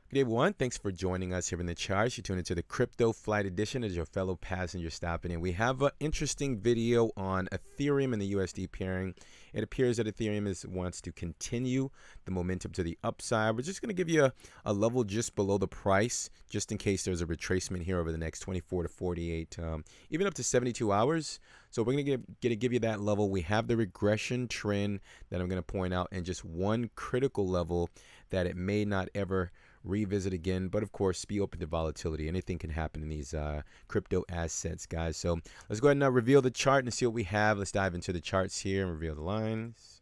Good day, everyone. Thanks for joining us here in the charts. You're tuned into the Crypto Flight Edition as your fellow passenger stopping in. We have an interesting video on Ethereum and the USD pairing. It appears that Ethereum wants to continue the momentum to the upside. We're just going to give you a level just below the price, just in case there's a retracement here over the next 24 to 48, even up to 72 hours. So we're going to give you that level. We have the regression trend that I'm going to point out, and just one critical level that it may not ever revisit again, but of course be open to volatility. Anything can happen in these crypto assets, guys. So let's go ahead and reveal the chart and see what we have. Let's dive into the charts here and reveal the lines.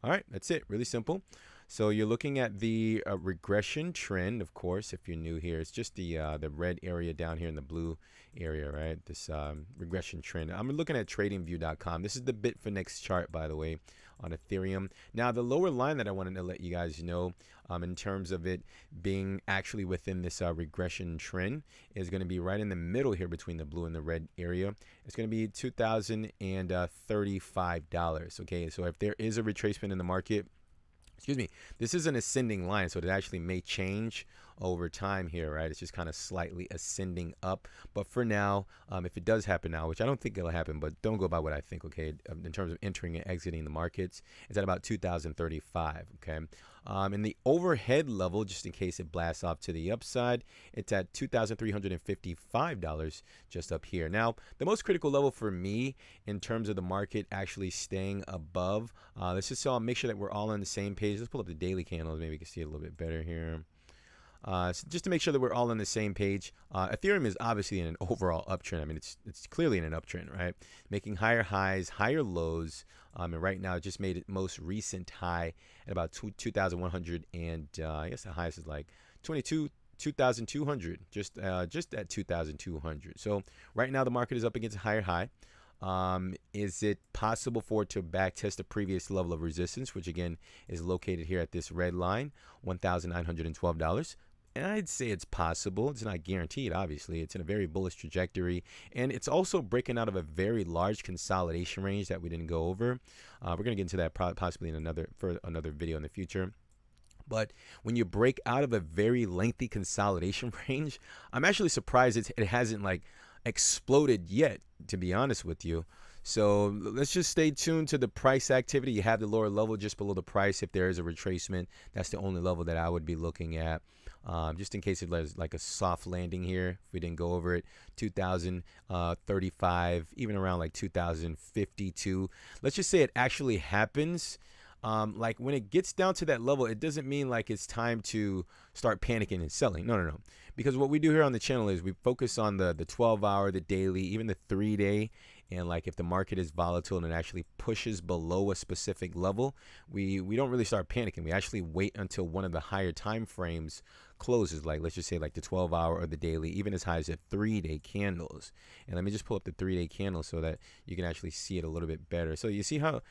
All right, that's it. Really simple. So you're looking at the regression trend, of course. If you're new here, it's just the red area down here in the blue area, right? This regression trend. I'm looking at tradingview.com. This is the Bitfinex chart, by the way, on Ethereum. Now, the lower line that I wanted to let you guys know in terms of it being actually within this regression trend is going to be right in the middle here between the blue and the red area. It's going to be $2,035. Okay, so if there is a retracement in the market, excuse me, this is an ascending line, so it actually may change over time here, right? It's just kind of slightly ascending up. But for now, if it does happen now, which I don't think it'll happen, but don't go by what I think, okay? In terms of entering and exiting the markets, it's at about 2035, okay? In the overhead level, just in case it blasts off to the upside, it's at $2,355 just up here. Now, the most critical level for me in terms of the market actually staying above, let's just make sure that we're all on the same page. Let's pull up the daily candles. Maybe you can see it a little bit better here. So just to make sure that we're all on the same page, Ethereum is obviously in an overall uptrend. I mean, it's clearly in an uptrend, right? Making higher highs, higher lows, and right now it just made its most recent high at about 2,100, and I guess the highest is like 2,200, just at 2,200. So right now the market is up against a higher high. Is it possible for it to backtest the previous level of resistance, which again is located here at this red line, $1,912? And I'd say it's possible. It's not guaranteed, obviously. It's in a very bullish trajectory, and it's also breaking out of a very large consolidation range that we didn't go over. We're going to get into that possibly in another video in the future. But when you break out of a very lengthy consolidation range, I'm actually surprised it hasn't like exploded yet, to be honest with you. So let's just stay tuned to the price activity. You have the lower level just below the price. If there is a retracement, that's the only level that I would be looking at, just in case it was like a soft landing here. If we didn't go over it, 2035, even around like 2052. Let's just say it actually happens. Like when it gets down to that level, it doesn't mean like it's time to start panicking and selling. No. Because what we do here on the channel is we focus on the 12-hour, the daily, even the 3-day. And like if the market is volatile and it actually pushes below a specific level, we don't really start panicking. We actually wait until one of the higher time frames closes, like let's just say like the 12-hour or the daily, even as high as the 3-day candles. And let me just pull up the 3-day candle so that you can actually see it a little bit better. So you see how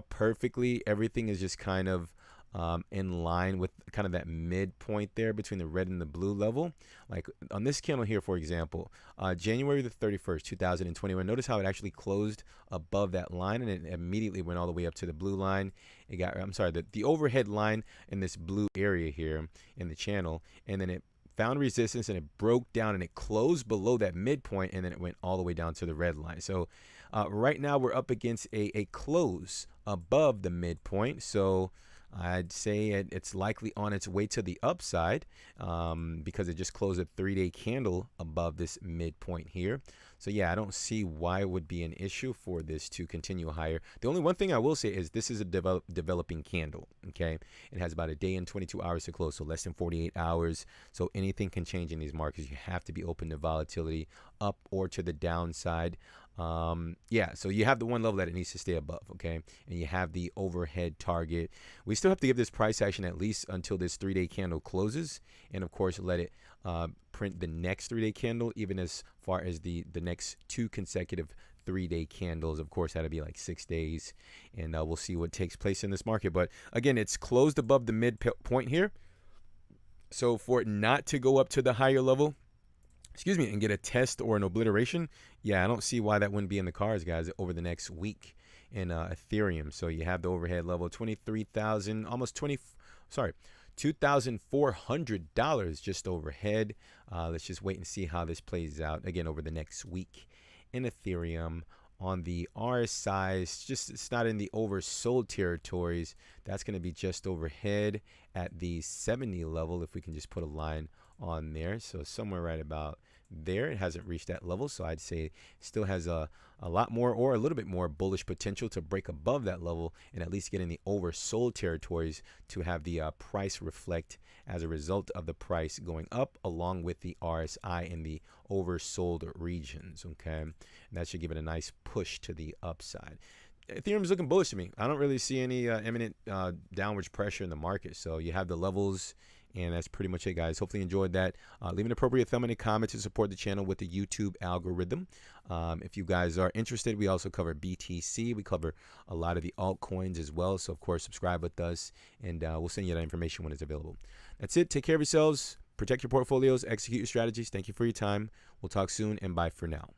perfectly everything is just kind of in line with kind of that midpoint there between the red and the blue level. Like on this candle here, for example, January the 31st, 2021, notice how it actually closed above that line and it immediately went all the way up to the blue line. It got, I'm sorry, the overhead line in this blue area here in the channel, and then it found resistance and it broke down and it closed below that midpoint, and then it went all the way down to the red line. So right now we're up against a close above the midpoint. So I'd say it's likely on its way to the upside because it just closed a 3-day candle above this midpoint here. So yeah, I don't see why it would be an issue for this to continue higher. The only one thing I will say is this is a developing candle, okay? It has about a day and 22 hours to close, so less than 48 hours. So anything can change in these markets. You have to be open to volatility up or to the downside. Yeah, so you have the one level that it needs to stay above, okay? And you have the overhead target. We still have to give this price action at least until this 3-day candle closes, and of course let it print the next 3-day candle, even as far as the next 2 consecutive 3-day candles. Of course, that'll be like 6 days, and we'll see what takes place in this market. But again, it's closed above the midpoint here, so for it not to go up to the higher level, and get a test or an obliteration, yeah, I don't see why that wouldn't be in the cards, guys, over the next week in Ethereum. So you have the overhead level 23,000, almost $2,400 just overhead. Let's just wait and see how this plays out again over the next week in Ethereum. On the RSI, it's not in the oversold territories. That's going to be just overhead at the 70 level, if we can just put a line on there. So somewhere right about there. It hasn't reached that level, so I'd say it still has a lot more or a little bit more bullish potential to break above that level and at least get in the oversold territories to have the price reflect as a result of the price going up along with the RSI in the oversold regions. Okay, and that should give it a nice push to the upside. Ethereum is looking bullish to me. I don't really see any imminent downwards pressure in the market. So you have the levels, and that's pretty much it, guys. Hopefully you enjoyed that. Leave an appropriate thumb in the comment to support the channel with the YouTube algorithm. If you guys are interested, we also cover BTC. We cover a lot of the altcoins as well. So, of course, subscribe with us, and we'll send you that information when it's available. That's it. Take care of yourselves. Protect your portfolios. Execute your strategies. Thank you for your time. We'll talk soon, and bye for now.